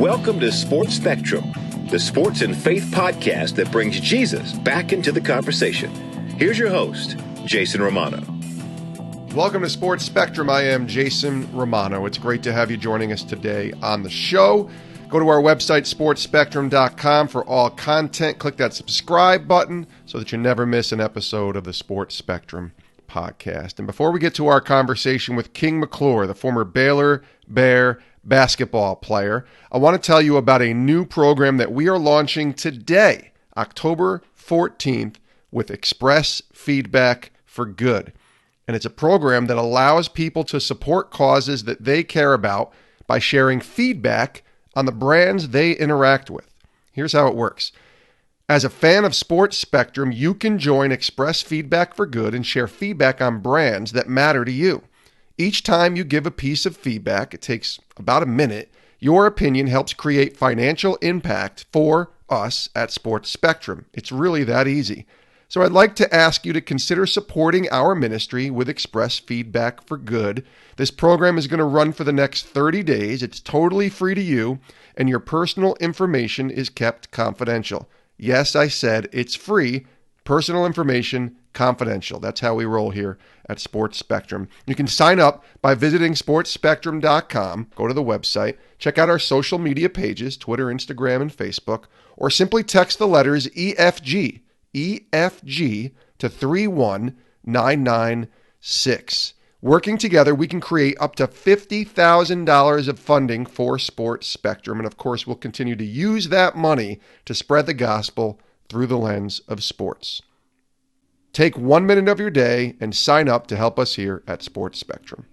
Welcome to Sports Spectrum, the sports and faith podcast that brings Jesus back into the conversation. Here's your host, Jason Romano. Welcome to Sports Spectrum. I am Jason Romano. It's great to have you joining us today on the show. Go to our website, sportspectrum.com, for all content. Click that subscribe button so that you never miss an episode of the Sports Spectrum podcast. And before we get to our conversation with King McClure, the former Baylor Bear basketball player, I want to tell you about a new program that we are launching today, October 14th, with Express Feedback for Good. And it's a program that allows people to support causes that they care about by sharing feedback on the brands they interact with. Here's how it works. As a fan of Sports Spectrum, you can join Express Feedback for Good and share feedback on brands that matter to you. Each time you give a piece of feedback, it takes about a minute, your opinion helps create financial impact for us at Sports Spectrum. It's really that easy. So I'd like to ask you to consider supporting our ministry with Express Feedback for Good. This program is going to run for the next 30 days. It's totally free to you, and your personal information is kept confidential. Yes, I said it's free. Personal information, confidential. That's how we roll here at Sports Spectrum. You can sign up by visiting sportspectrum.com. Go to the website. Check out our social media pages, Twitter, Instagram, and Facebook, or simply text the letters EFG to 31996. Working together, we can create up to $50,000 of funding for Sports Spectrum. And of course, we'll continue to use that money to spread the gospel through the lens of sports. Take 1 minute of your day and sign up to help us here at Sports Spectrum.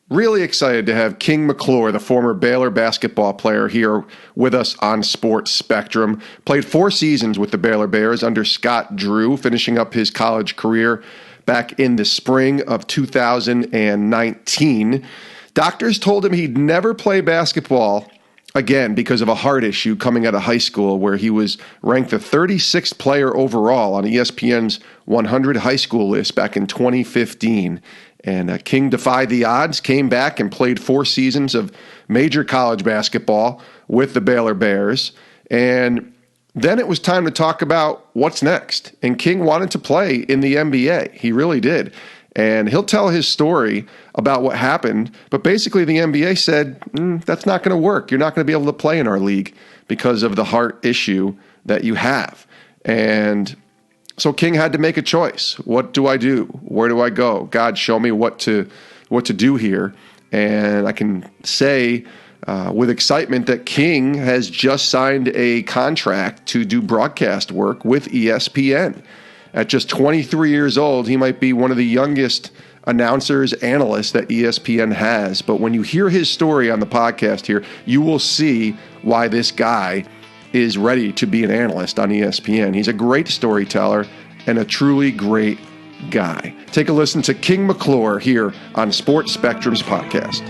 Really excited to have King McClure, the former Baylor basketball player, here with us on Sports Spectrum. Played 4 seasons with the Baylor Bears under Scott Drew, finishing up his college career back in the spring of 2019. Doctors told him he'd never play basketball again because of a heart issue coming out of high school, where he was ranked the 36th player overall on ESPN's 100 high school list back in 2015. And King defied the odds, came back and played 4 seasons of major college basketball with the Baylor Bears. And then it was time to talk about what's next. And King wanted to play in the NBA. He really did. And he'll tell his story about what happened. But basically the NBA said, that's not going to work. You're not going to be able to play in our league because of the heart issue that you have. And so King had to make a choice. What do I do? Where do I go? God, show me what to do here. And I can say with excitement that King has just signed a contract to do broadcast work with ESPN. At just 23 years old, he might be one of the youngest announcers, analysts that ESPN has. But when you hear his story on the podcast here, you will see why this guy is ready to be an analyst on ESPN. He's a great storyteller and a truly great guy. Take a listen to King McClure here on Sports Spectrum's podcast.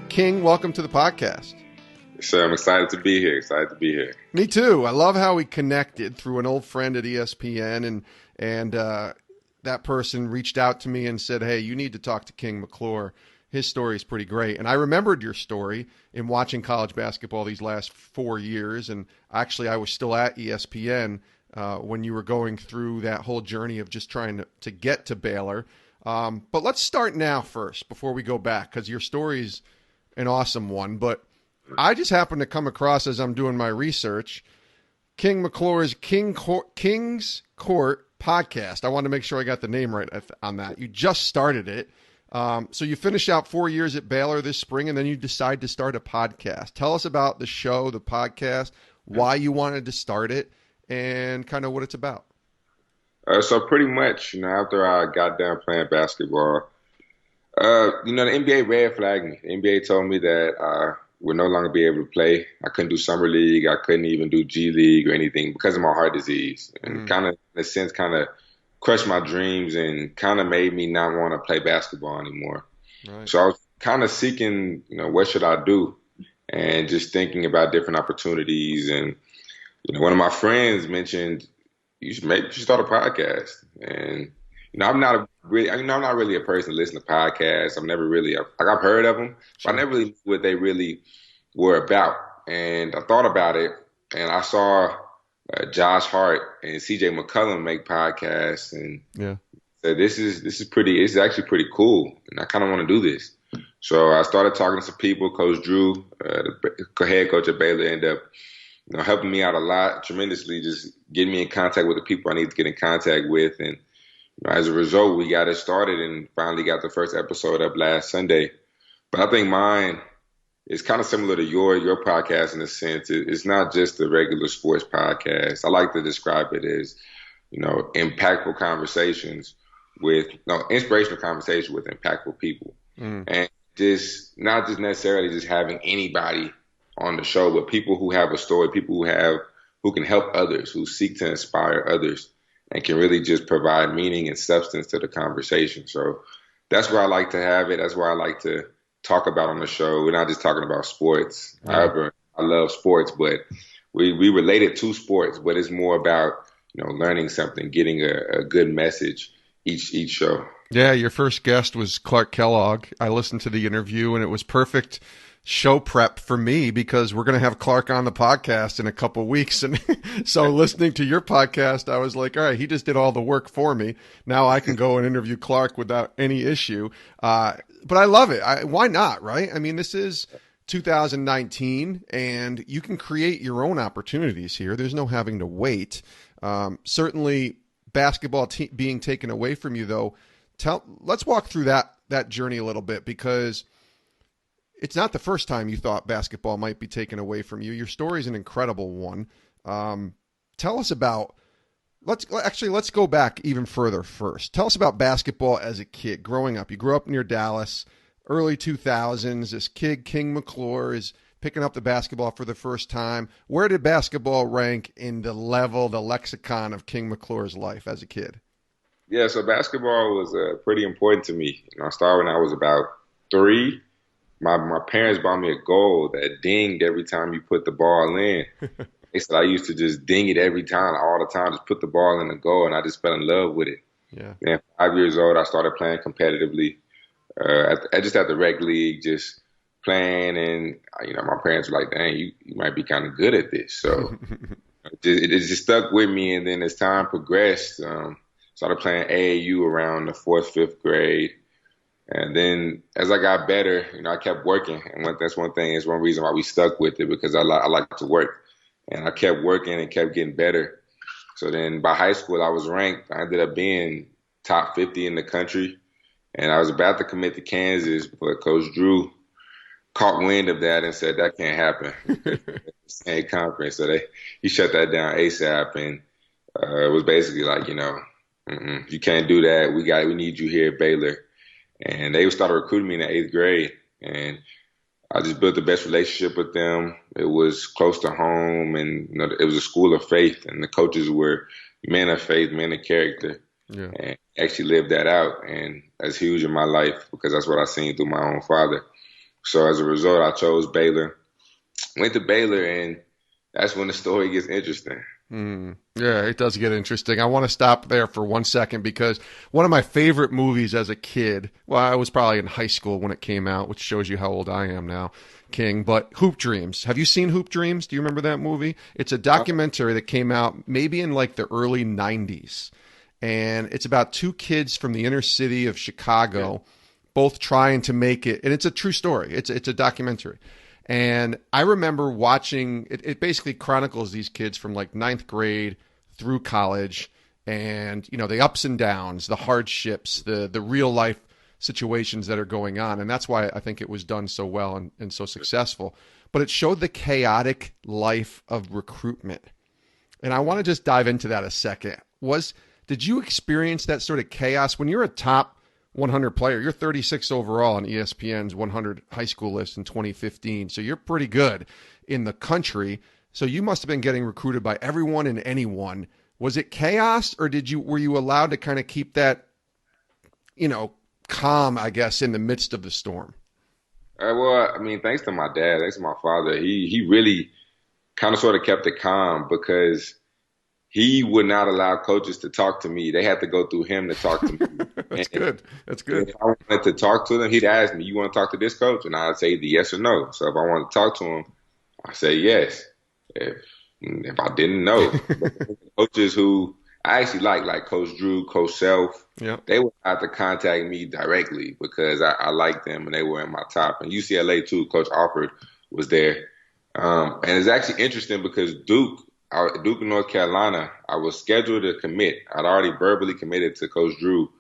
King, welcome to the podcast. So I'm excited to be here. Me too. I love how we connected through an old friend at ESPN, and that person reached out to me and said, hey, you need to talk to King McClure. His story is pretty great. And I remembered your story in watching college basketball these last 4 years. And actually, I was still at ESPN when you were going through that whole journey of just trying to get to Baylor. But let's start now first before we go back, because your story is an awesome one. But I just happened to come across, as I'm doing my research, King McClure's King's Court podcast. I wanted to make sure I got the name right on that. You just started it. So you finish out 4 years at Baylor this spring, and then you decide to start a podcast. Tell us about the show, the podcast, why you wanted to start it, and kind of what it's about. So pretty much, after I got done playing basketball, the NBA red flagged me. The NBA told me that I would no longer be able to play. I couldn't do summer league. I couldn't even do G League or anything because of my heart disease. And kind of, in a sense, crushed my dreams and kind of made me not want to play basketball anymore. Right. So I was kind of seeking, what should I do? And just thinking about different opportunities. And, one of my friends mentioned, you should start a podcast. And, I'm not I'm not really a person to listen to podcasts. I'm never really I've heard of them, but I never really knew what they really were about. And I thought about it, and I saw Josh Hart and CJ McClure make podcasts, and said, this is actually pretty cool, and I kind of want to do this. So I started talking to some people. Coach Drew, the head coach at Baylor, ended up helping me out a lot, tremendously, just getting me in contact with the people I need to get in contact with. And as a result, we got it started and finally got the first episode up last Sunday. But I think mine is kind of similar to your podcast in a sense. It's not just a regular sports podcast. I like to describe it as, impactful conversations inspirational conversations with impactful people. And just not just necessarily just having anybody on the show, but people who have a story, people who can help others, who seek to inspire others, and can really just provide meaning and substance to the conversation. So that's where I like to have it. That's where I like to talk about on the show. We're not just talking about sports. However, I love sports, but we relate it to sports, but it's more about, learning something, getting a good message each show. Yeah, your first guest was Clark Kellogg. I listened to the interview, and it was perfect show prep for me because we're going to have Clark on the podcast in a couple weeks. And so listening to your podcast, I was like, all right, he just did all the work for me. Now I can go and interview Clark without any issue. But I love it. Why not, right? I mean, this is 2019, and you can create your own opportunities here. There's no having to wait. Certainly basketball being taken away from you, though. Let's walk through that journey a little bit, because it's not the first time you thought basketball might be taken away from you. Your story is an incredible one. Tell us about, let's go back even further first. Tell us about basketball as a kid, growing up. You grew up near Dallas, early 2000s. This kid, King McClure, is picking up the basketball for the first time. Where did basketball rank in the lexicon of King McClure's life as a kid? Yeah, so basketball was pretty important to me. I started when I was about 3. My parents bought me a goal that dinged every time you put the ball in. They said I used to just ding it every time, all the time, just put the ball in the goal, and I just fell in love with it. Yeah. And at 5 years old, I started playing competitively, just at the rec league, just playing, and my parents were like, "Dang, you might be kind of good at this." So it just stuck with me, and then as time progressed, started playing AAU around the 4th, 5th grade. And then as I got better, I kept working. And that's one thing, is one reason why we stuck with it, because I like to work. And I kept working and kept getting better. So then by high school, I was ranked. I ended up being top 50 in the country. And I was about to commit to Kansas, but Coach Drew caught wind of that and said, that can't happen. Same conference. So he shut that down ASAP. And it was basically like, you can't do that. We need you here at Baylor. And they started recruiting me in the 8th grade, and I just built the best relationship with them. It was close to home, and it was a school of faith, and the coaches were men of faith, men of character, and actually lived that out. And that's huge in my life, because that's what I seen through my own father. So as a result, I chose Baylor, went to Baylor, and that's when the story gets interesting. Yeah, it does get interesting. I want to stop there for 1 second, because one of my favorite movies as a kid, well, I was probably in high school when it came out, which shows you how old I am now, King, but Hoop Dreams. Have you seen Hoop Dreams? Do you remember that movie? It's a documentary that came out maybe in like the early 90s. And it's about 2 kids from the inner city of Chicago, both trying to make it. And it's a true story. It's a documentary. And I remember watching, it basically chronicles these kids from like 9th grade through college, and, the ups and downs, the hardships, the real life situations that are going on. And that's why I think it was done so well and so successful. But it showed the chaotic life of recruitment. And I want to just dive into that a second. Did you experience that sort of chaos when you're a top 100 player? You're 36 overall on ESPN's 100 high school list in 2015. So you're pretty good in the country. So you must have been getting recruited by everyone and anyone. Was it chaos, or were you allowed to kind of keep that, calm, I guess, in the midst of the storm? Well, thanks to my dad, thanks to my father, he really kind of sort of kept it calm, because he would not allow coaches to talk to me. They had to go through him to talk to me. That's good. That's good. If I wanted to talk to them, he'd ask me, "You want to talk to this coach?" And I'd say either yes or no. So if I wanted to talk to him, I say yes. If I didn't know, coaches who I actually like Coach Drew, Coach Self, they would have to contact me directly because I liked them and they were in my top. And UCLA too, Coach Alford was there. And it's actually interesting because Duke in North Carolina, I was scheduled to commit. I'd already verbally committed to Coach Drew,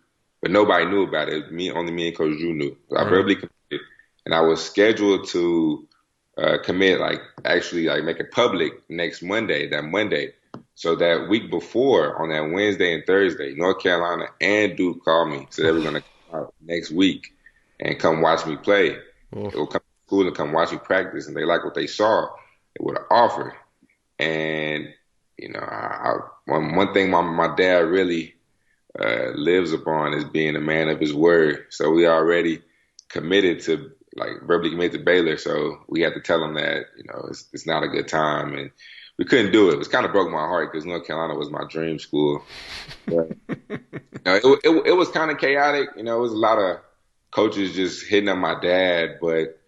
but nobody knew about it. Only me and Coach Drew knew. So I verbally committed, and I was scheduled to commit, make it public next Monday, that Monday. So that week before, on that Wednesday and Thursday, North Carolina and Duke called me. So they were going to come out next week and come watch me play. They would come to school and come watch me practice, and they liked what they saw. They would have offered. And, one thing my dad really lives upon is being a man of his word. So we already committed to, verbally committed to Baylor. So we had to tell him that, it's not a good time. And we couldn't do it. It kind of broke my heart because North Carolina was my dream school. But, it was kind of chaotic. It was a lot of coaches just hitting on my dad, but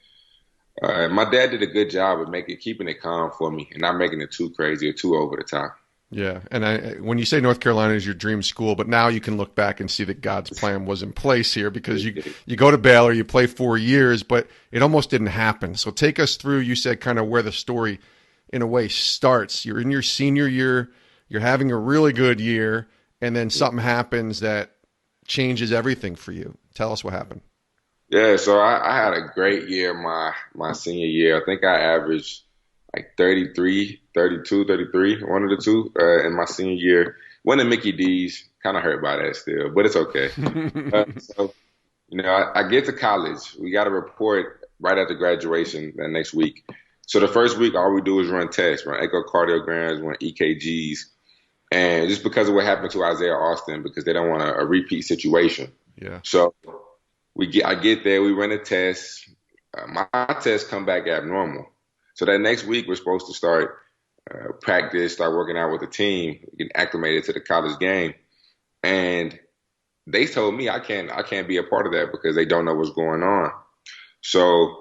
my dad did a good job of keeping it calm for me and not making it too crazy or too over the top. Yeah, and when you say North Carolina is your dream school, but now you can look back and see that God's plan was in place here because you go to Baylor, you play 4 years, but it almost didn't happen. So take us through, you said, kind of where the story in a way starts. You're in your senior year, you're having a really good year, and then something happens that changes everything for you. Tell us what happened. Yeah, so I had a great year my senior year. I think I averaged 33, 32, 33, one of the two in my senior year. Won the Mickey D's, kind of hurt by that still, but it's okay. I get to college. We got a report right after graduation that next week. So the first week, all we do is run tests, run echocardiograms, run EKGs. And just because of what happened to Isaiah Austin, because they don't want a repeat situation. Yeah. So I get there, we run a test. My tests come back abnormal. So that next week, we're supposed to start practice, start working out with the team, get acclimated to the college game. And they told me I can't be a part of that because they don't know what's going on. So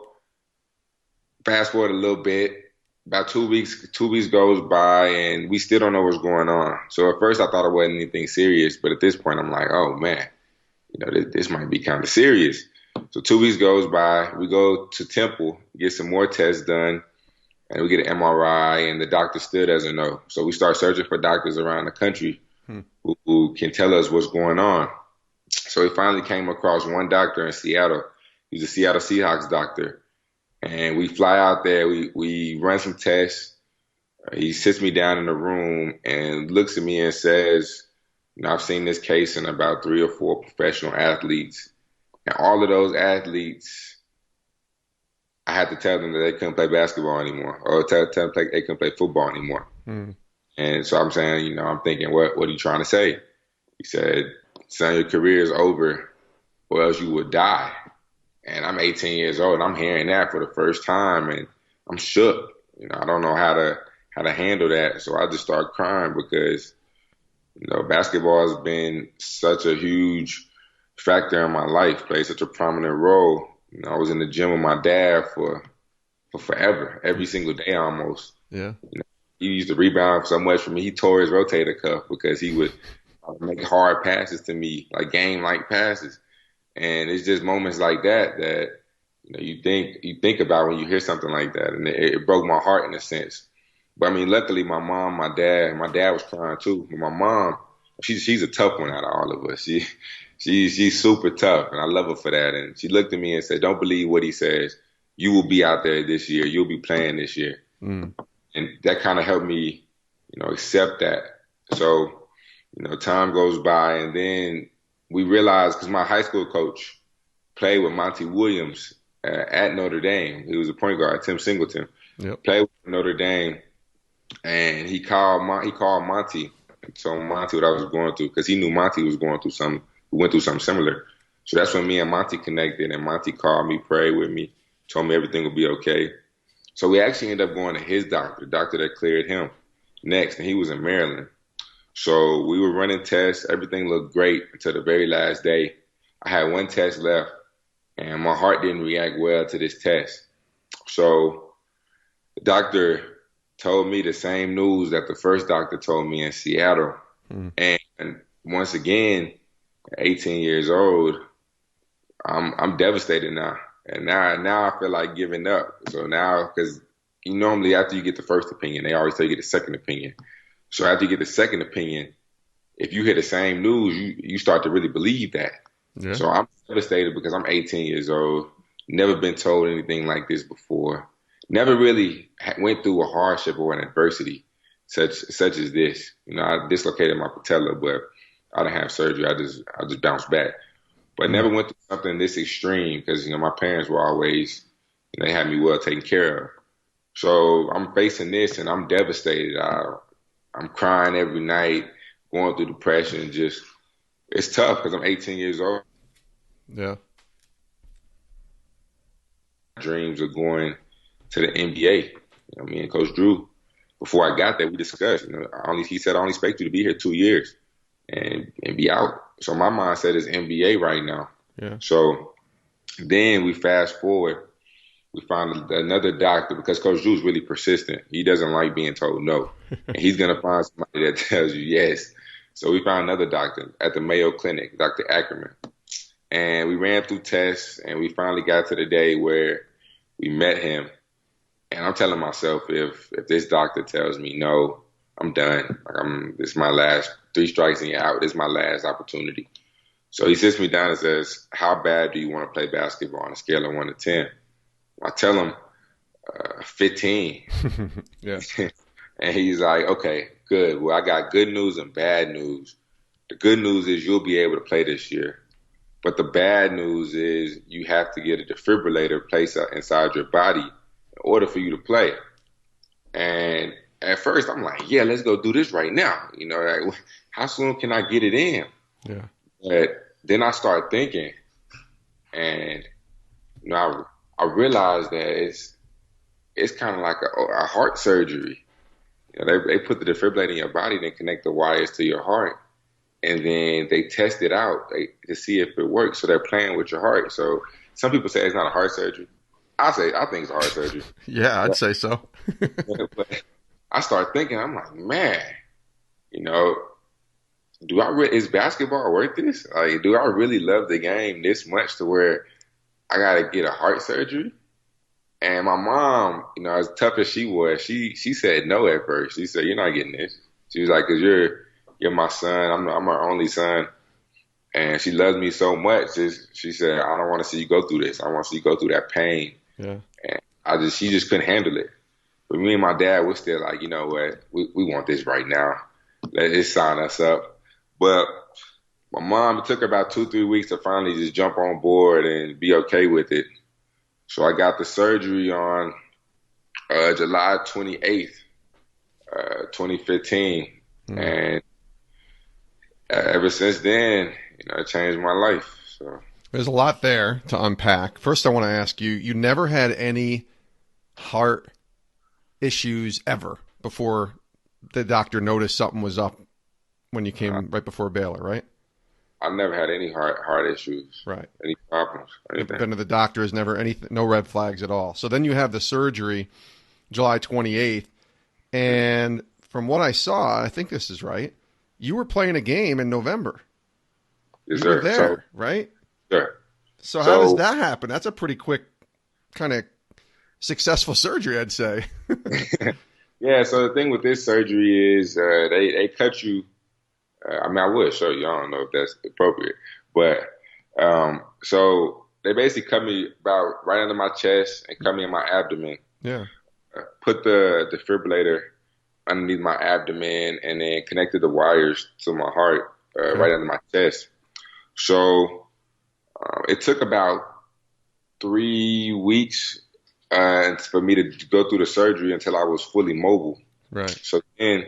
fast forward a little bit, about 2 weeks goes by, and we still don't know what's going on. So at first I thought it wasn't anything serious, but at this point I'm like, oh man, this might be kind of serious. So 2 weeks goes by, we go to Temple, get some more tests done, and we get an MRI, and the doctor still doesn't know. So we start searching for doctors around the country who can tell us what's going on. So we finally came across one doctor in Seattle. He's a Seattle Seahawks doctor. And we fly out there, we run some tests. He sits me down in the room and looks at me and says, I've seen this case in about 3 or 4 professional athletes. And all of those athletes, I had to tell them that they couldn't play basketball anymore, or tell them they couldn't play football anymore. And so I'm saying, I'm thinking, what are you trying to say? He said, son, your career is over, or else you would die. And I'm 18 years old, and I'm hearing that for the first time, and I'm shook. I don't know how to handle that. So I just start crying because, basketball has been such a huge factor in my life, played such a prominent role. I was in the gym with my dad for forever, every single day almost. Yeah. He used to rebound so much for me. He tore his rotator cuff because he would make hard passes to me, like game-like passes. And it's just moments like that you think about when you hear something like that, and it broke my heart in a sense. But I mean, luckily, my mom, my dad was crying too. But my mom, she's a tough one out of all of us. She's super tough, and I love her for that. And she looked at me and said, "Don't believe what he says. You will be out there this year. You'll be playing this year." And that kind of helped me, accept that. So, time goes by, and then we realized, because my high school coach played with Monty Williams at Notre Dame. He was a point guard, Tim Singleton. Yep. Played with Notre Dame, and he called Monty and told Monty what I was going through, because he knew Monty was went through something similar. So that's when me and Monty connected, and Monty called me, prayed with me, told me everything would be okay. So we actually ended up going to his doctor, the doctor that cleared him next, and he was in Maryland. So we were running tests. Everything looked great until the very last day. I had one test left, and my heart didn't react well to this test. So the doctor told me the same news that the first doctor told me in Seattle. And once again, at 18 years old, I'm devastated now. And now I feel like giving up. So now, because normally after you get the first opinion, they always tell you to get the second opinion. So after you get the second opinion, if you hear the same news, you start to really believe that. Yeah. So I'm devastated because I'm 18 years old, never been told anything like this before, never really went through a hardship or an adversity such as this. I dislocated my patella, but I didn't have surgery. I just bounced back. But never went through something this extreme because, my parents were always, they had me well taken care of. So I'm facing this and I'm devastated. I'm crying every night, going through depression. It's tough because I'm 18 years old. Yeah. Dreams of going to the NBA. Me and Coach Drew, before I got there, we discussed. He said I only expect you to be here 2 years and be out. So my mindset is NBA right now. Yeah. So then we fast forward. We found another doctor because Coach Drew's really persistent. He doesn't like being told no. And he's going to find somebody that tells you yes. So we found another doctor at the Mayo Clinic, Dr. Ackerman. And we ran through tests, and we finally got to the day where we met him. And I'm telling myself, if this doctor tells me no, I'm done. This is my last 3 strikes and you're out. This is my last opportunity. So he sits me down and says, how bad do you want to play basketball on a scale of 1 to 10? I tell him 15. Yeah. And he's like, okay, good. Well, I got good news and bad news. The good news is you'll be able to play this year. But the bad news is you have to get a defibrillator placed inside your body in order for you to play. And at first I'm like, yeah, let's go do this right now. Like, how soon can I get it in? Yeah. But then I start thinking, and I realized that it's kind of like a heart surgery. They put the defibrillator in your body, then connect the wires to your heart, and then they test it out to see if it works. So they're playing with your heart. So some people say it's not a heart surgery. I think it's a heart surgery. Yeah, I'd say so. But I start thinking, I'm like, man, is basketball worth this? Like, do I really love the game this much to where I got to get a heart surgery? And my mom, as tough as she was, she said no at first. She said, you're not getting this. She was like, because you're my son. I'm her only son. And she loves me so much. She said, I don't want to see you go through this. I want to see you go through that pain. Yeah. And she just couldn't handle it. But me and my dad were still like, you know what? We want this right now. Let's sign us up. But my mom, it took her about 2-3 weeks to finally just jump on board and be okay with it. So I got the surgery on July 28th, 2015. Mm-hmm. And ever since then, it changed my life. So there's a lot there to unpack. First, I want to ask you, you never had any heart issues ever before the doctor noticed something was up when you came right before Baylor, right? I've never had any heart issues. Right. Any problems. Anything. Been to the doctor, has never anything, no red flags at all. So then you have the surgery July 28th. And from what I saw, I think this is right, you were playing a game in November. Yes, you were sir. there, right? Sure. So how does that happen? That's a pretty quick kind of successful surgery, I'd say. Yeah, so the thing with this surgery is they cut you. I would show you. I don't know if that's appropriate. But so they basically cut me about right under my chest and cut me in my abdomen. Yeah. Put the defibrillator underneath my abdomen and then connected the wires to my heart right under my chest. So it took about 3 weeks for me to go through the surgery until I was fully mobile. Right. So then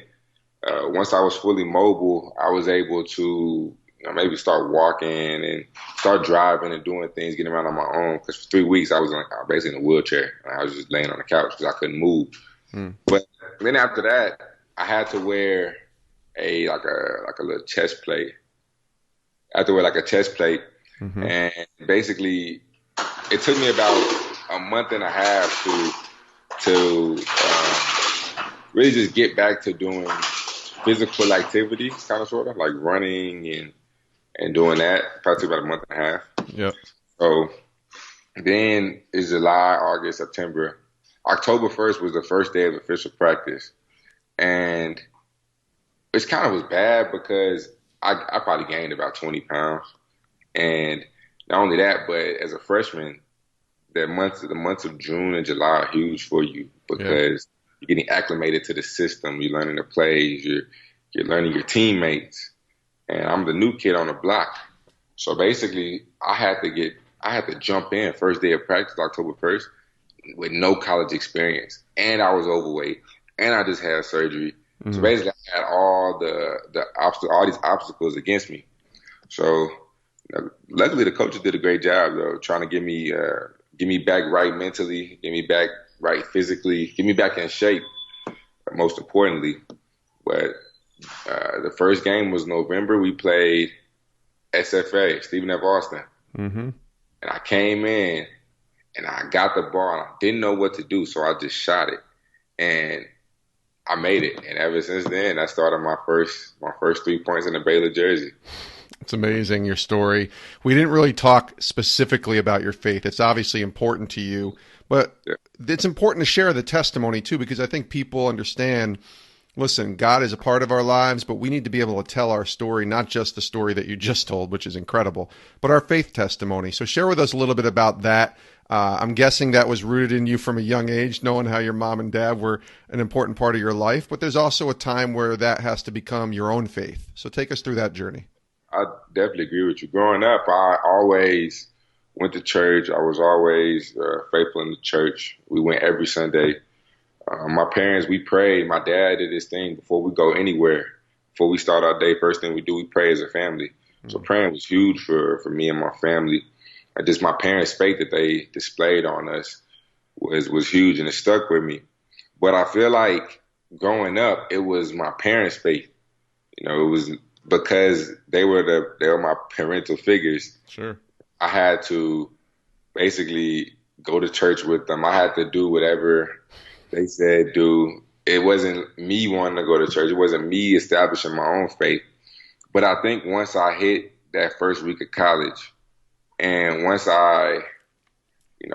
once I was fully mobile, I was able to maybe start walking and start driving and doing things, getting around on my own. Because for 3 weeks, I was basically in a wheelchair. I was just laying on the couch because I couldn't move. But then after that, I had to wear a little chest plate. I had to wear like a chest plate, and basically, it took me about a month and a half to really just get back to doing physical activity, kind of sort of like running and doing that. Probably took about a month and a half. Yep. So then is July, August, September. October 1st was the first day of official practice. And it kind of was bad because I probably gained about 20 pounds. And not only that, but as a freshman, the months of June and July are huge for you because you're getting acclimated to the system. You're learning the plays. You're learning your teammates. And I'm the new kid on the block. So basically, I had to jump in first day of practice, October 1st, with no college experience. And I was overweight. And I just had surgery. So basically, I had all these obstacles against me. So luckily, the coaches did a great job, though, trying to get me back right mentally, get me back right physically, get me back in shape, most importantly. But the first game was November. We played SFA, Stephen F. Austin. And I came in, and I got the ball, and I didn't know what to do, so I just shot it. And I made it. And ever since then, I started my first 3 points in the Baylor jersey. It's amazing, your story. We didn't really talk specifically about your faith. It's obviously important to you, but it's important to share the testimony too, because I think people understand, listen, God is a part of our lives, but we need to be able to tell our story, not just the story that you just told, which is incredible, but our faith testimony. So share with us a little bit about that. I'm guessing that was rooted in you from a young age, knowing how your mom and dad were an important part of your life, but there's also a time where that has to become your own faith. So take us through that journey. I definitely agree with you. Growing up, I always went to church. I was always faithful in the church. We went every Sunday. My parents, we prayed. My dad did this thing before we go anywhere. Before we start our day, first thing we do, we pray as a family. So praying was huge for me and my family. Just my parents' faith that they displayed on us was huge, and it stuck with me. But I feel like growing up, it was my parents' faith. It was because they were my parental figures. Sure. I had to basically go to church with them. I had to do whatever they said do. It wasn't me wanting to go to church. It wasn't me establishing my own faith. But I think once I hit that first week of college, and once I,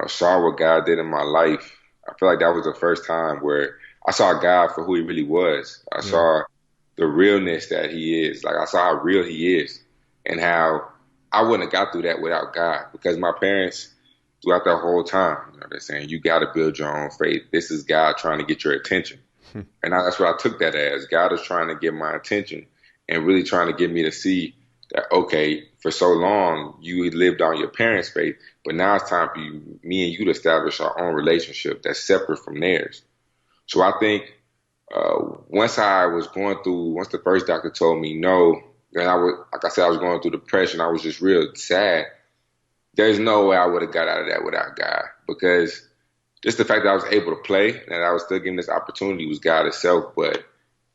saw what God did in my life, I feel like that was the first time where I saw God for who he really was. I saw the realness that he is. Like, I saw how real he is and how I wouldn't have got through that without God, because my parents, throughout that whole time, they're saying, you got to build your own faith. This is God trying to get your attention. And that's what I took that as. God is trying to get my attention and really trying to get me to see that, okay, for so long you lived on your parents' faith, but now it's time for me and you to establish our own relationship that's separate from theirs. So I think once the first doctor told me no, and I was going through depression. I was just real sad. There's no way I would have got out of that without God, because just the fact that I was able to play and I was still given this opportunity was God itself. But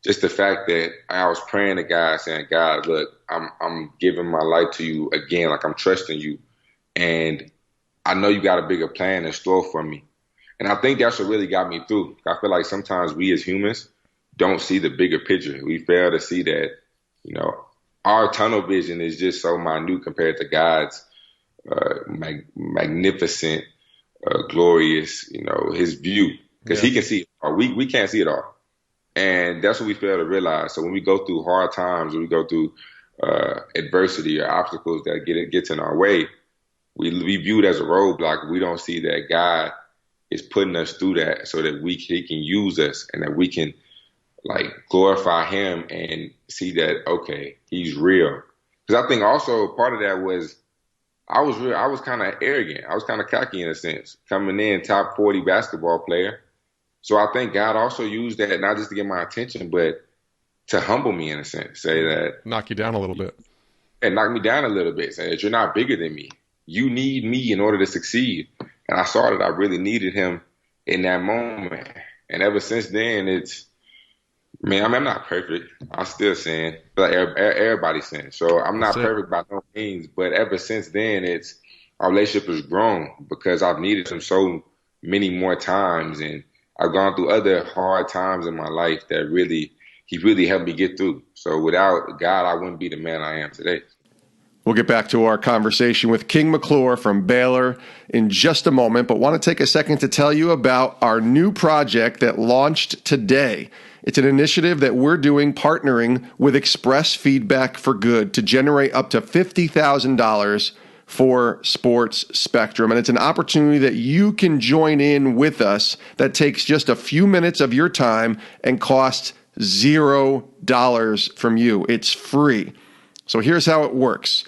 just the fact that I was praying to God, saying, God, look, I'm giving my life to you again. Like, I'm trusting you. And I know you got a bigger plan in store for me. And I think that's what really got me through. I feel like sometimes we as humans don't see the bigger picture. We fail to see that, our tunnel vision is just so minute compared to God's magnificent, glorious, his view. Because he can see it all. We can't see it all. And that's what we fail to realize. So when we go through hard times, when we go through adversity or obstacles that gets in our way, we view it as a roadblock. We don't see that God is putting us through that so that he can use us and that we can glorify him and see that, okay, he's real. Because I think also part of that was I was kind of arrogant. I was kind of cocky in a sense, coming in top 40 basketball player. So I think God also used that not just to get my attention, but to humble me in a sense, say that. Knock you down a little bit. And knock me down a little bit, say that you're not bigger than me. You need me in order to succeed. And I saw that I really needed him in that moment. And ever since then, it's I'm not perfect. I'm still sin. But everybody's sin. So I'm not That's it. perfect by no means. But ever since then, our relationship has grown because I've needed him so many more times. And I've gone through other hard times in my life he really helped me get through. So without God, I wouldn't be the man I am today. We'll get back to our conversation with King McClure from Baylor in just a moment, but want to take a second to tell you about our new project that launched today. It's an initiative that we're doing partnering with Express Feedback for Good to generate up to $50,000 for Sports Spectrum. And it's an opportunity that you can join in with us that takes just a few minutes of your time and costs $0 from you. It's free. So here's how it works.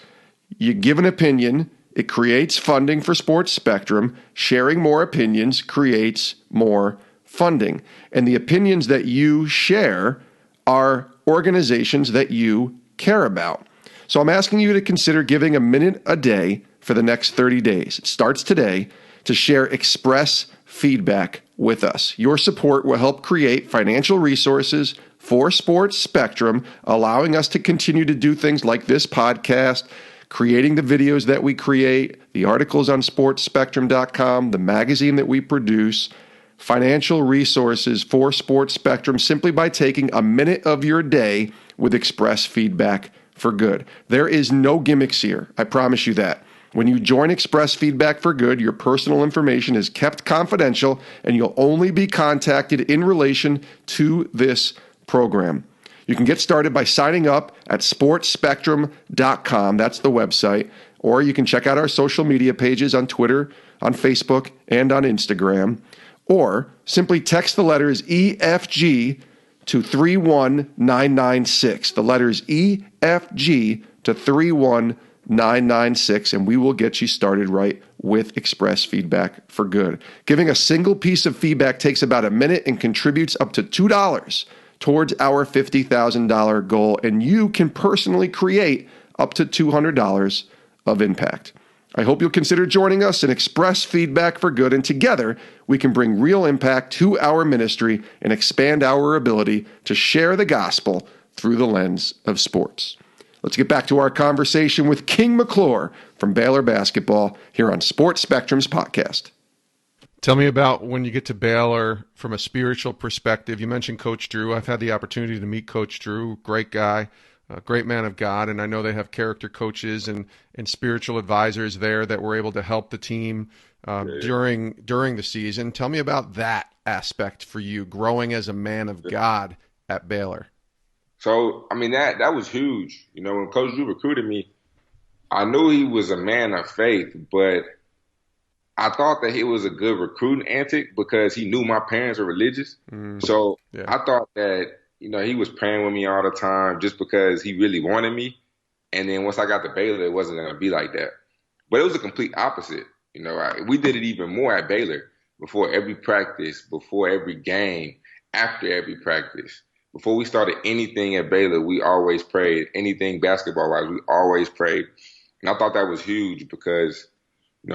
You give an opinion, it creates funding for Sports Spectrum. Sharing more opinions creates more funding. And the opinions that you share are organizations that you care about. So I'm asking you to consider giving a minute a day for the next 30 days. It starts today to share Express Feedback with us. Your support will help create financial resources for Sports Spectrum, allowing us to continue to do things like this podcast, creating the videos that we create, the articles on sportspectrum.com, the magazine that we produce, financial resources for Sports Spectrum simply by taking a minute of your day with Express Feedback for Good. There is no gimmicks here. I promise you that. When you join Express Feedback for Good, your personal information is kept confidential and you'll only be contacted in relation to this program. You can get started by signing up at sportspectrum.com. That's the website. Or you can check out our social media pages on Twitter, on Facebook, and on Instagram. Or simply text the letters EFG to 31996. The letters EFG to 31996, and we will get you started right with Express Feedback for Good. Giving a single piece of feedback takes about a minute and contributes up to $2 towards our $50,000 goal, and you can personally create up to $200 of impact. I hope you'll consider joining us in Express Feedback for Good, and together we can bring real impact to our ministry and expand our ability to share the gospel through the lens of sports. Let's get back to our conversation with King McClure from Baylor basketball here on Sports Spectrum's podcast. Tell me about when you get to Baylor from a spiritual perspective. You mentioned Coach Drew. I've had the opportunity to meet Coach Drew. Great guy, a great man of God, and I know they have character coaches and spiritual advisors there that were able to help the team during the season. Tell me about that aspect for you, growing as a man of God at Baylor. So, that was huge. When Coach Drew recruited me, I knew he was a man of faith, but I thought that he was a good recruiting antic because he knew my parents are religious. So yeah. I thought that, he was praying with me all the time just because he really wanted me. And then once I got to Baylor, it wasn't going to be like that. But it was a complete opposite. We did it even more at Baylor before every practice, before every game, after every practice. Before we started anything at Baylor, we always prayed. Anything basketball-wise, we always prayed. And I thought that was huge because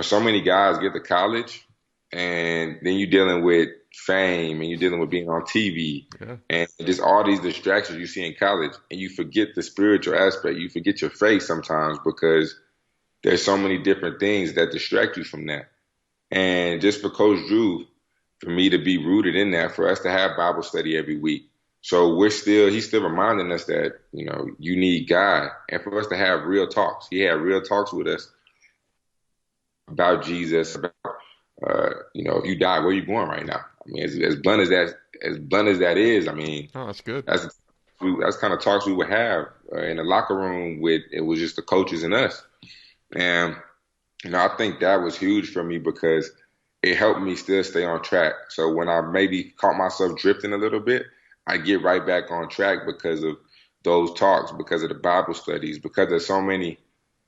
so many guys get to college and then you're dealing with fame and you're dealing with being on TV and just all these distractions you see in college, and you forget the spiritual aspect. You forget your faith sometimes because there's so many different things that distract you from that. And just for Coach Drew, for me to be rooted in that, for us to have Bible study every week. So he's still reminding us that, you need God, and for us to have real talks. He had real talks with us about Jesus, about, if you die, where are you going right now? As blunt as that is, that's good. That's kind of talks we would have in the locker room it was just the coaches and us. And, I think that was huge for me because it helped me still stay on track. So when I maybe caught myself drifting a little bit, I get right back on track because of those talks, because of the Bible studies, because there's so many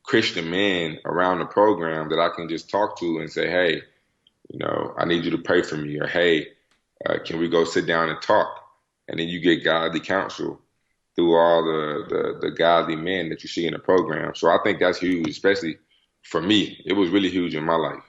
Christian men around the program that I can just talk to and say, hey, I need you to pray for me, or hey, can we go sit down and talk? And then you get godly counsel through all the godly men that you see in the program. So I think that's huge, especially for me. It was really huge in my life.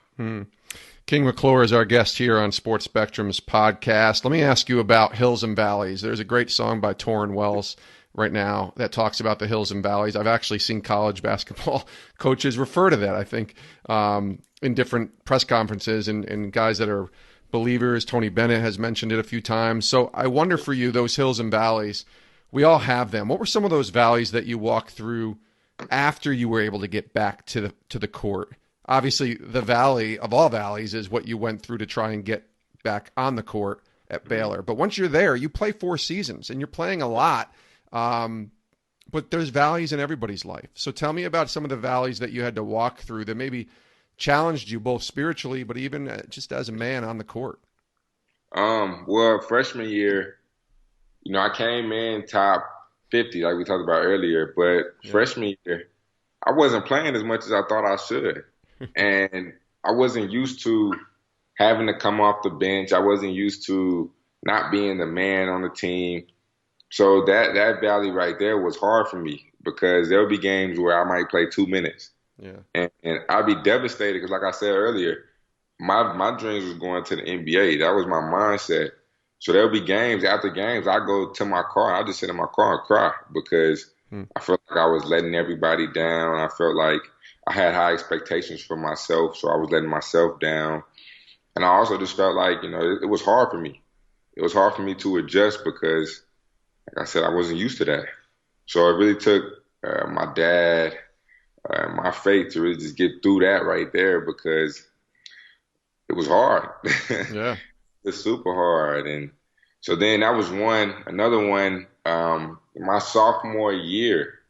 King McClure is our guest here on Sports Spectrum's podcast. Let me ask you about hills and valleys. There's a great song by Torrin Wells right now that talks about the hills and valleys. I've actually seen college basketball coaches refer to that, I think, in different press conferences and guys that are believers. Tony Bennett has mentioned it a few times. So I wonder for you, those hills and valleys, we all have them. What were some of those valleys that you walked through after you were able to get back to the court? Obviously, the valley of all valleys is what you went through to try and get back on the court at Baylor. But once you're there, you play 4 seasons, and you're playing a lot. But there's valleys in everybody's life. So tell me about some of the valleys that you had to walk through that maybe challenged you both spiritually, but even just as a man on the court. Well, freshman year, I came in top 50, like we talked about earlier. But freshman year, I wasn't playing as much as I thought I should. And I wasn't used to having to come off the bench. I wasn't used to not being the man on the team. So that valley right there was hard for me because there'll be games where I might play 2 minutes. Yeah. And I'd be devastated because, like I said earlier, my dreams was going to the NBA. That was my mindset. So there'll be games. After games, I go to my car. I just sit in my car and cry because I felt like I was letting everybody down. I felt like I had high expectations for myself, so I was letting myself down. And I also just felt like, it was hard for me. It was hard for me to adjust because, like I said, I wasn't used to that. So it really took my dad, my faith to really just get through that right there because it was hard. Yeah. It's super hard. And so then that was one. Another one, my sophomore year,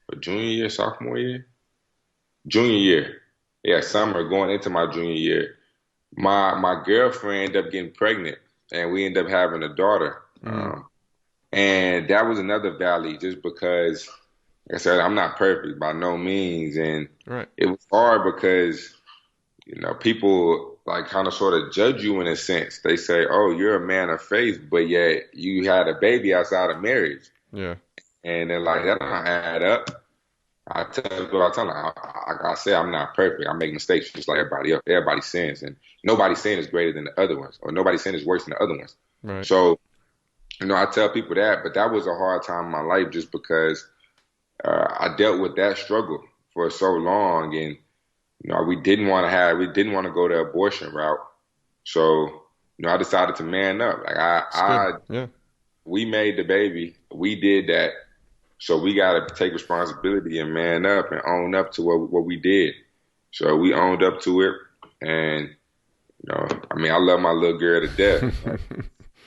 or sophomore year? Junior year. Yeah, summer going into my junior year. My girlfriend ended up getting pregnant, and we ended up having a daughter. And that was another valley just because, like I said, I'm not perfect by no means. And It was hard because, people like kind of sort of judge you in a sense. They say, oh, you're a man of faith, but yet you had a baby outside of marriage. Yeah. And they're like, that don't add up. I tell people all the time, like I say, I'm not perfect. I make mistakes just like everybody else. Everybody sins, and nobody's sin is greater than the other ones, or nobody's sin is worse than the other ones. Right. So, I tell people that, but that was a hard time in my life just because I dealt with that struggle for so long, and we didn't want to go the abortion route. So, I decided to man up. Like we made the baby, we did that. So we got to take responsibility and man up and own up to what we did. So we owned up to it. And, I love my little girl to death.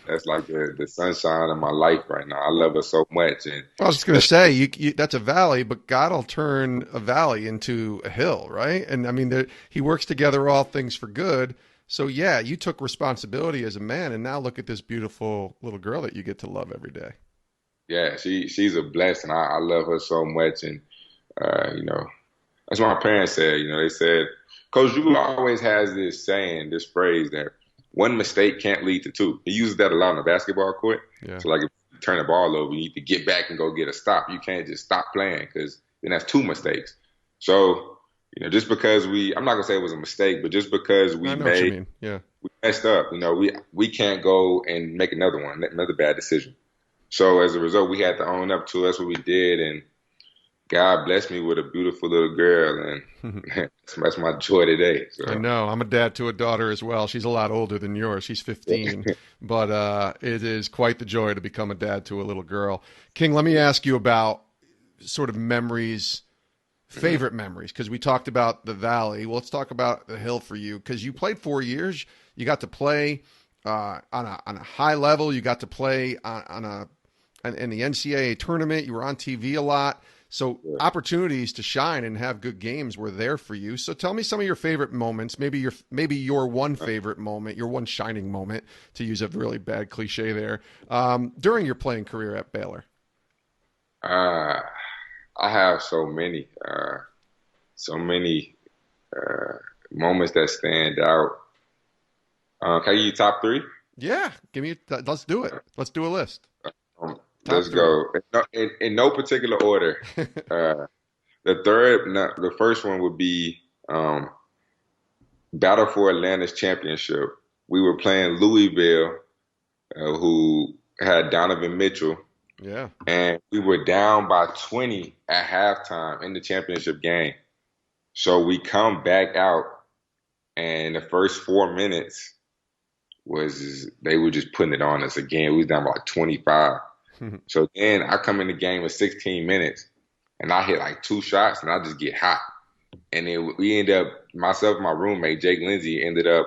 That's like the sunshine of my life right now. I love her so much. And I was just going to say, that's a valley, but God will turn a valley into a hill, right? And he works together all things for good. So yeah, you took responsibility as a man, and now look at this beautiful little girl that you get to love every day. Yeah, she's a blessing. I love her so much. And, that's what my parents said. They said, Coach Drew always has this saying, this phrase that one mistake can't lead to 2. He uses that a lot on the basketball court. Yeah. So, like, if you turn the ball over, you need to get back and go get a stop. You can't just stop playing because then that's 2 mistakes. So, just because I'm not going to say it was a mistake, but just because we messed up, we can't go and make another bad decision. So as a result, we had to own up to us what we did, and God blessed me with a beautiful little girl, and that's my joy today. So. I know. I'm a dad to a daughter as well. She's a lot older than yours. She's 15, but it is quite the joy to become a dad to a little girl. King, let me ask you about sort of memories, favorite memories, because we talked about the valley. Well, let's talk about the hill for you, because you played 4 years. You got to play on a high level. You got to play in the NCAA tournament. You were on TV a lot. So opportunities to shine and have good games were there for you. So tell me some of your favorite moments, maybe your one favorite moment, your one shining moment, to use a really bad cliche there, during your playing career at Baylor. I have so many moments that stand out. Can I give you top 3? Yeah, let's do it. Let's do a list. Let's go. In no particular order. The first one would be Battle for Atlantis championship. We were playing Louisville, who had Donovan Mitchell. Yeah. And we were down by 20 at halftime in the championship game. So we come back out, and the first 4 minutes they were just putting it on us again. We was down by like 25. So then I come in the game with 16 minutes, and I hit like 2 shots, and I just get hot. And then we end up, myself and my roommate, Jake Lindsey, ended up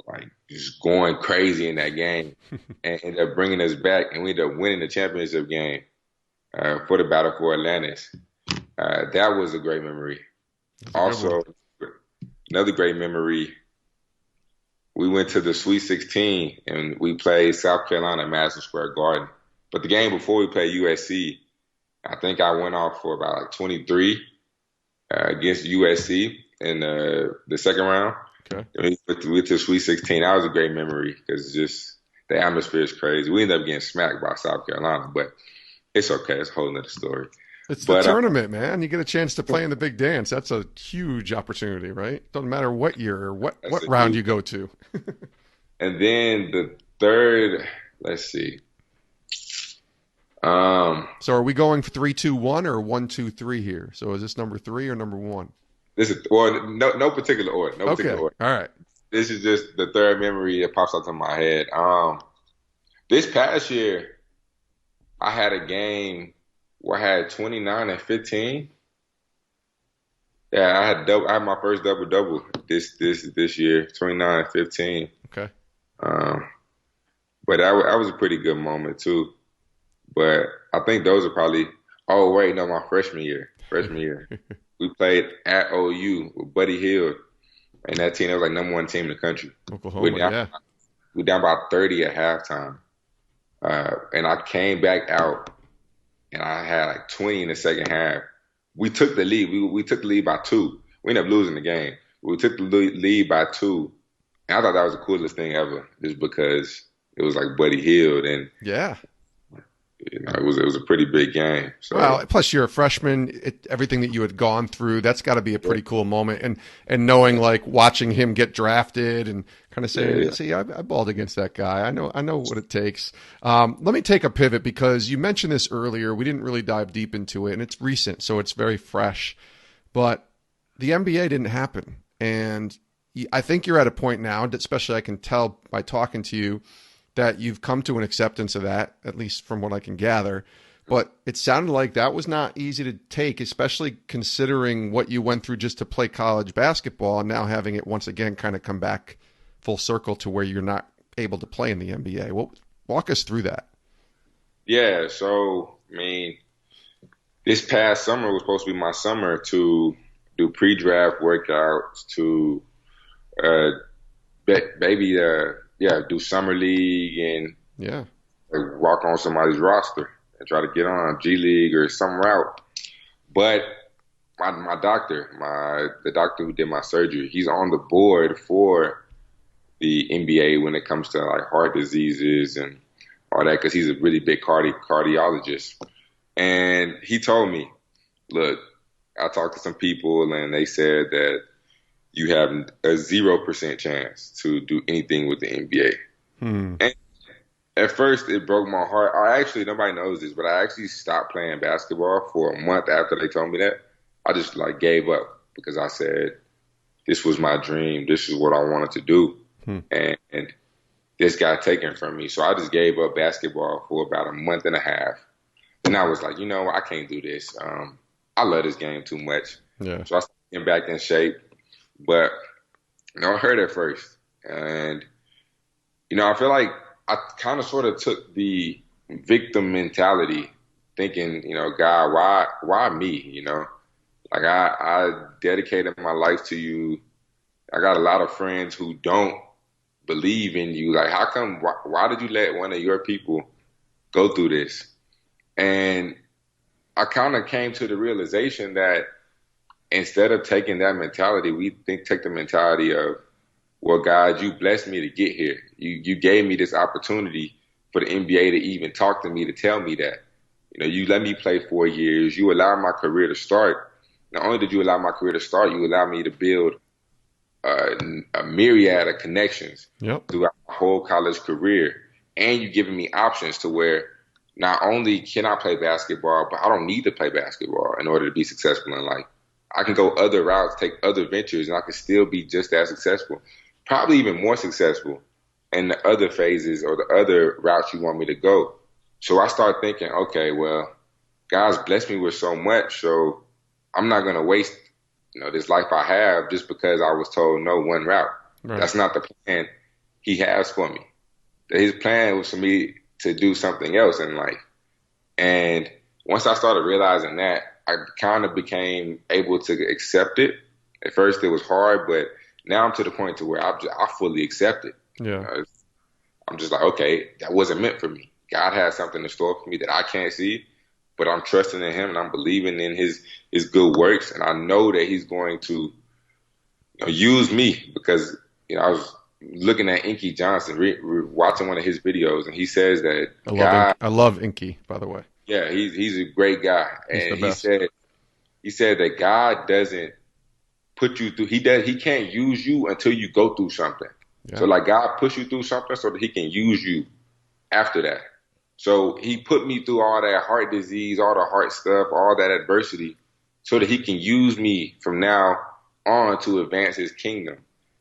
like just going crazy in that game and ended up bringing us back, and we ended up winning the championship game for the Battle for Atlantis. That was a great memory. Also, another great memory, we went to the Sweet 16 and we played South Carolina at Madison Square Garden. But the game before we played USC, I think I went off for about like 23 against USC in the second round. Okay. We went to Sweet 16. That was a great memory because just the atmosphere is crazy. We ended up getting smacked by South Carolina, but it's okay. It's a whole nother story. It's the tournament, man. You get a chance to play in the big dance. That's a huge opportunity, right? Doesn't matter what year or what round you go to. And then the third, let's see. So are we going 3-2-1 or 1-2-3 here? So is this number 3 or number 1? This is no particular order. No particular order. All right. This is just the third memory that pops out to my head. This past year, I had a game where I had 29 and 15. Yeah, I had my first double this year, 29 and 15. Okay. But that was a pretty good moment too. But I think those are probably. Oh wait, no, my freshman year. We played at OU with Buddy Hield, and that team, that was like number 1 team in the country. Oklahoma, we down by 30 at halftime. And I came back out, and I had like 20 in the second half. We took the lead. We took the lead by 2. We ended up losing the game. We took the lead by 2. And I thought that was the coolest thing ever, just because it was like Buddy Hield. And yeah. You know, it was a pretty big game. So. Well, plus you're a freshman. Everything that you had gone through, that's got to be a pretty cool moment. And knowing, like, watching him get drafted and kind of saying, "See, I balled against that guy. I know what it takes." Let me take a pivot because you mentioned this earlier. We didn't really dive deep into it, and it's recent, so it's very fresh. But the NBA didn't happen, and I think you're at a point now, especially I can tell by talking to you, that you've come to an acceptance of that, at least from what I can gather. But it sounded like that was not easy to take, especially considering what you went through just to play college basketball and now having it once again kind of come back full circle to where you're not able to play in the NBA. Well, walk us through that. Yeah, so, I mean, this past summer was supposed to be my summer to do pre-draft workouts, to do summer league and walk on somebody's roster and try to get on G League or some route. But my doctor, the doctor who did my surgery, he's on the board for the NBA when it comes to like heart diseases and all that, because he's a really big cardiologist. And he told me, look, I talked to some people and they said that you have a 0% chance to do anything with the NBA. And at first, it broke my heart. Nobody knows this, but I actually stopped playing basketball for a month after they told me that. I just like gave up because I said, this was my dream. This is what I wanted to do. And this got taken from me. So I just gave up basketball for about a month and a half. Then I was like, I can't do this. I love this game too much. Yeah. So I started getting back in shape. But, it hurt at first. And, I feel like I kind of sort of took the victim mentality, thinking, God, why me, Like, I dedicated my life to you. I got a lot of friends who don't believe in you. Like, how come, why did you let one of your people go through this? And I kind of came to the realization that instead of taking that mentality, we take the mentality of, well, God, you blessed me to get here. You gave me this opportunity for the NBA to even talk to me, to tell me that. You let me play 4 years. You allowed my career to start. Not only did you allow my career to start, you allowed me to build a myriad of connections Yep. throughout my whole college career. And you're giving me options to where not only can I play basketball, but I don't need to play basketball in order to be successful in life. I can go other routes, take other ventures, and I can still be just as successful, probably even more successful in the other phases or the other routes you want me to go. So I start thinking, okay, well, God's blessed me with so much, so I'm not going to waste, this life I have just because I was told no one route. Right. That's not the plan He has for me. His plan was for me to do something else in life. And once I started realizing that, I kind of became able to accept it. At first it was hard, but now I'm to the point to where I fully accept it. Yeah. I'm just like, okay, that wasn't meant for me. God has something in store for me that I can't see, but I'm trusting in Him and I'm believing in His good works. And I know that He's going to use me because, I was looking at Inky Johnson, watching one of his videos, and he says that I love Inky, by the way. Yeah, he's a great guy, and he said that God doesn't put you through. He can't use you until you go through something. Yeah. So like God puts you through something so that He can use you after that. So He put me through all that heart disease, all the heart stuff, all that adversity, so that He can use me from now on to advance His kingdom.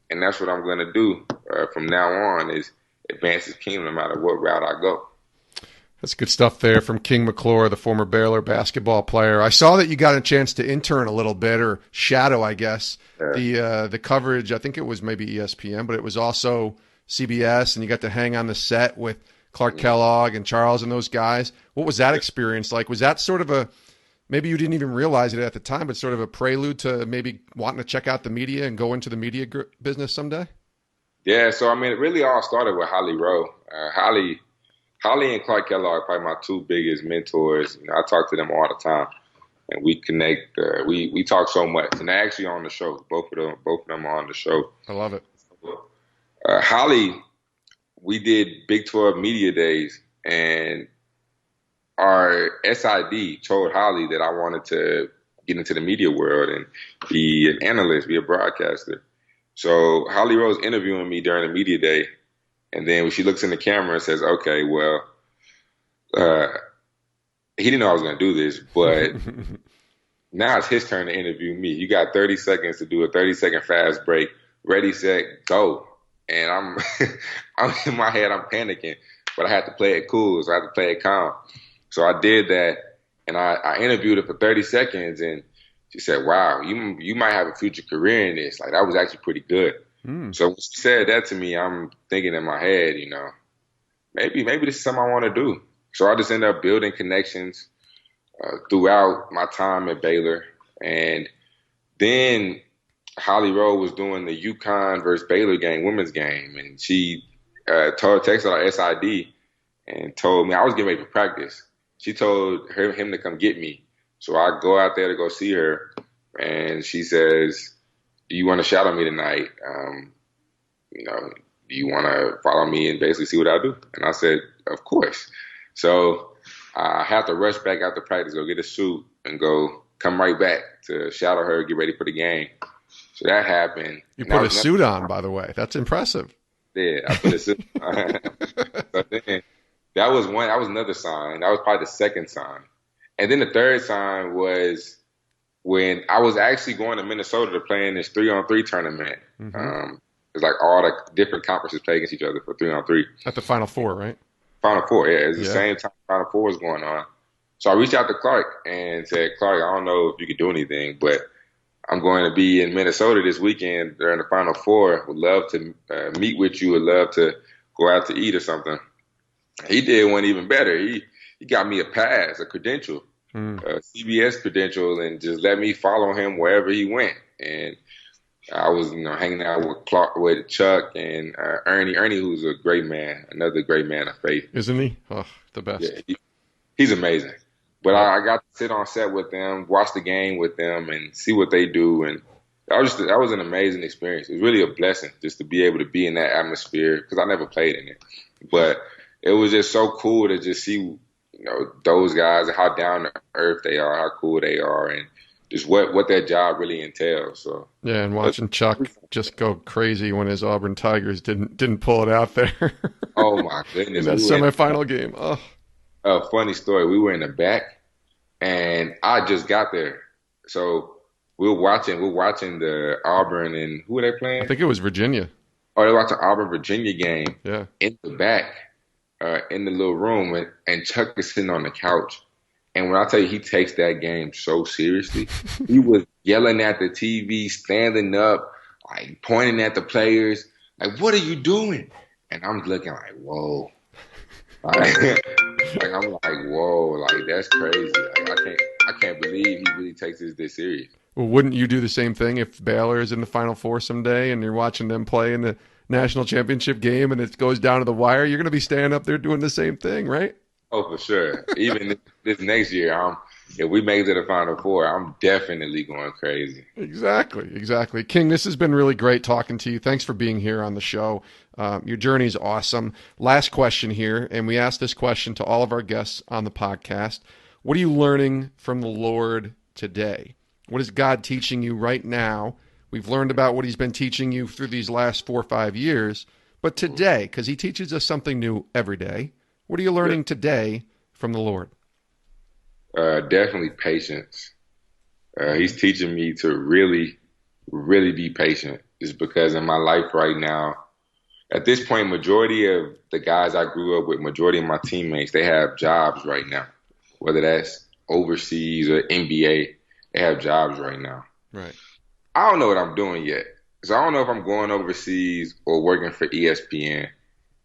And that's what I'm going to do from now on is advance His kingdom no matter what route I go. That's good stuff there from King McClure, the former Baylor basketball player. I saw that you got a chance to intern a little bit, or shadow, I guess, the coverage. I think it was maybe ESPN, but it was also CBS, and you got to hang on the set with Clark Kellogg and Charles and those guys. What was that experience like? Was that sort of maybe you didn't even realize it at the time, but sort of a prelude to maybe wanting to check out the media and go into the media business someday? Yeah, so I mean, it really all started with Holly Rowe. Holly and Clark Kellogg are probably my two biggest mentors. I talk to them all the time, and we connect. We talk so much, and they're actually on the show. Both of them are on the show. I love it. Holly, we did Big 12 Media Days, and our SID told Holly that I wanted to get into the media world and be an analyst, be a broadcaster. So Holly Rowe's interviewing me during the media day. And then when she looks in the camera and says, okay, well, he didn't know I was going to do this, but now it's his turn to interview me. You got 30 seconds to do a 30-second fast break. Ready, set, go. And I'm in my head, I'm panicking, but I had to play it cool, so I had to play it calm. So I did that, and I interviewed her for 30 seconds, and she said, wow, you might have a future career in this. Like, that was actually pretty good. So when she said that to me, I'm thinking in my head, maybe this is something I want to do. So I just ended up building connections throughout my time at Baylor. And then Holly Rowe was doing the UConn versus Baylor game, women's game. And she texted our SID and told me I was getting ready for practice. She told him to come get me. So I go out there to go see her. And she says, do you want to shadow me tonight? Do you want to follow me and basically see what I do? And I said, of course. So I had to rush back after practice, go get a suit and come right back to shadow her, get ready for the game. So that happened. You put a suit on, by the way. That's impressive. Yeah, I put a suit on. So then that was another sign. That was probably the second sign. And then the third sign was when I was actually going to Minnesota to play in this 3-on-3 tournament. It's like all the different conferences play against each other for 3-on-3. At the Final Four, right? Final Four, yeah. It's the same time Final Four was going on. So I reached out to Clark and said, Clark, I don't know if you could do anything, but I'm going to be in Minnesota this weekend during the Final Four. Would love to meet with you. Would love to go out to eat or something. He did one even better. He got me a pass, a credential. A CBS credential, and just let me follow him wherever he went. And I was, hanging out with Chuck and Ernie, who's a great man, another great man of faith. Isn't he? Oh, the best. Yeah, he's amazing. But I got to sit on set with them, watch the game with them, and see what they do. And that was an amazing experience. It was really a blessing just to be able to be in that atmosphere because I never played in it. But it was just so cool to just see those guys and how down to earth they are, how cool they are, and just what that job really entails. So yeah, and watching Chuck just go crazy when his Auburn Tigers didn't pull it out there. oh my In goodness, that semifinal game. Oh, a funny story. We were in the back, and I just got there, so we're watching the Auburn and who are they playing? I think it was Virginia. Oh, they're watching Auburn Virginia game. Yeah, in the back, in the little room, and Chuck is sitting on the couch. And when I tell you, he takes that game so seriously. He was yelling at the TV, standing up, like pointing at the players, like, "What are you doing?" And I'm looking like, "Whoa!" I'm like, "Whoa!" Like that's crazy. Like I can't believe he really takes this serious. Well, wouldn't you do the same thing if Baylor is in the Final Four someday and you're watching them play in the national championship game and it goes down to the wire? You're going to be standing up there doing the same thing, right? Oh, for sure. Even this next year, if we make it to the Final Four, I'm definitely going crazy. Exactly. King, this has been really great talking to you. Thanks for being here on the show. Your journey is awesome. Last question here, and we ask this question to all of our guests on the podcast. What are you learning from the Lord today? What is God teaching you right now? We've learned about what he's been teaching you through these last 4 or 5 years, but today, because he teaches us something new every day, what are you learning today from the Lord? Definitely patience. He's teaching me to really, really be patient. It's because in my life right now, at this point, majority of the guys I grew up with, majority of my teammates, they have jobs right now, whether that's overseas or NBA, they have jobs right now. Right. I don't know what I'm doing yet. So I don't know if I'm going overseas or working for ESPN.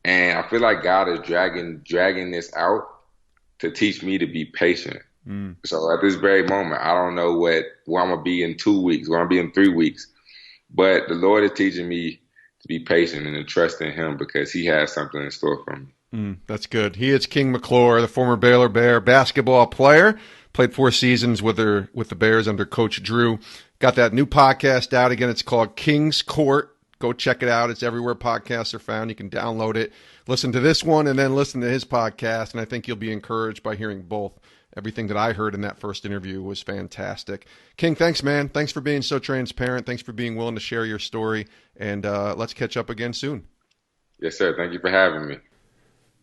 And I feel like God is dragging this out to teach me to be patient. So at this very moment, I don't know where I'm going to be in 2 weeks, where I'm going to be in 3 weeks. But the Lord is teaching me to be patient and to trust in him because he has something in store for me. That's good. He is King McClure, the former Baylor Bear basketball player. Played 4 seasons with the Bears under Coach Drew. Got that new podcast out again. It's called King's Court. Go check it out. It's everywhere podcasts are found. You can download it, listen to this one, and then listen to his podcast. And I think you'll be encouraged by hearing both. Everything that I heard in that first interview was fantastic. King, thanks, man. Thanks for being so transparent. Thanks for being willing to share your story. And let's catch up again soon. Yes, sir. Thank you for having me.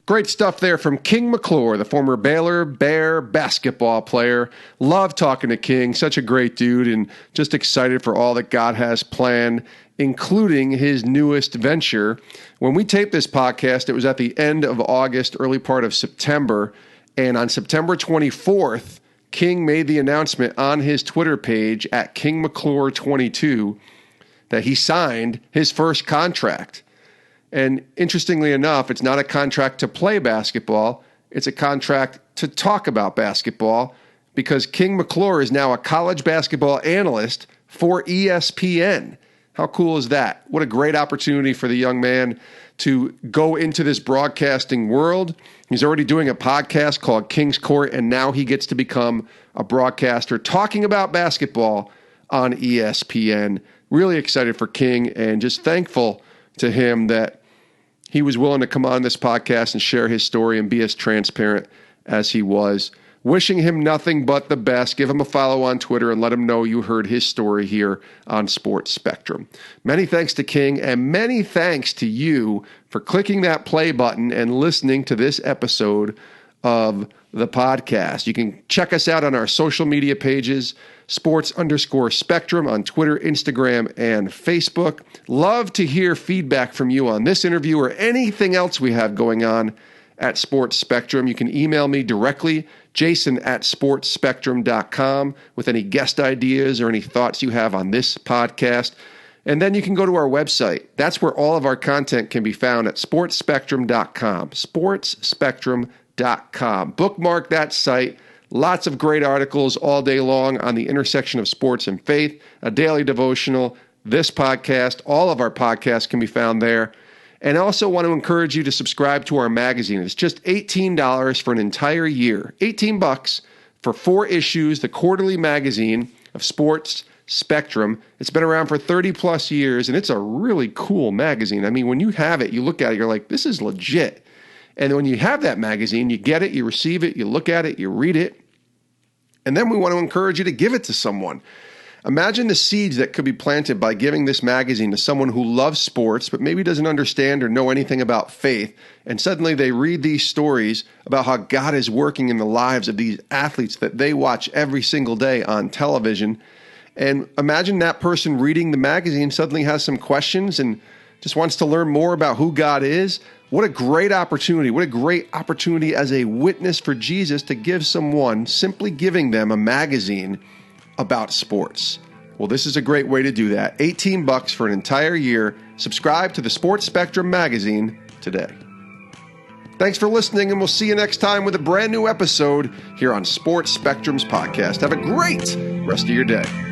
Great stuff there from King McClure, the former Baylor Bear basketball player. Love talking to King. Such a great dude, and just excited for all that God has planned, including his newest venture. When we taped this podcast, it was at the end of August, early part of September. And on September 24th, King made the announcement on his Twitter page at King McClure 22 that he signed his first contract. And interestingly enough, it's not a contract to play basketball. It's a contract to talk about basketball because King McClure is now a college basketball analyst for ESPN. How cool is that? What a great opportunity for the young man to go into this broadcasting world. He's already doing a podcast called King's Court, and now he gets to become a broadcaster talking about basketball on ESPN. Really excited for King and just thankful to him that he was willing to come on this podcast and share his story and be as transparent as he was. Wishing him nothing but the best. Give him a follow on Twitter and let him know you heard his story here on Sports Spectrum. Many thanks to King, and many thanks to you for clicking that play button and listening to this episode of the podcast. You can check us out on our social media pages, sports_spectrum on Twitter, Instagram, and Facebook. Love to hear feedback from you on this interview or anything else we have going on at Sports Spectrum. You can email me directly, jason@sportsspectrum.com, with any guest ideas or any thoughts you have on this podcast. And then you can go to our website. That's where all of our content can be found at sportsspectrum.com, sportsspectrum.com. Bookmark that site. Lots of great articles all day long on the intersection of sports and faith, a daily devotional, this podcast. All of our podcasts can be found there. And I also want to encourage you to subscribe to our magazine. It's just $18 for an entire year. $18 for 4 issues, the quarterly magazine of Sports Spectrum. It's been around for 30 plus years, and it's a really cool magazine. I mean, when you have it, you look at it, you're like, this is legit. And when you have that magazine, you get it, you receive it, you look at it, you read it, And then we want to encourage you to give it to someone. Imagine the seeds that could be planted by giving this magazine to someone who loves sports but maybe doesn't understand or know anything about faith, and suddenly they read these stories about how God is working in the lives of these athletes that they watch every single day on television. And imagine that person reading the magazine suddenly has some questions and just wants to learn more about who God is. What a great opportunity. What a great opportunity as a witness for Jesus to give someone, simply giving them a magazine about sports. Well, this is a great way to do that. $18 for an entire year. Subscribe to the Sports Spectrum magazine today. Thanks for listening, and we'll see you next time with a brand new episode here on Sports Spectrum's podcast. Have a great rest of your day.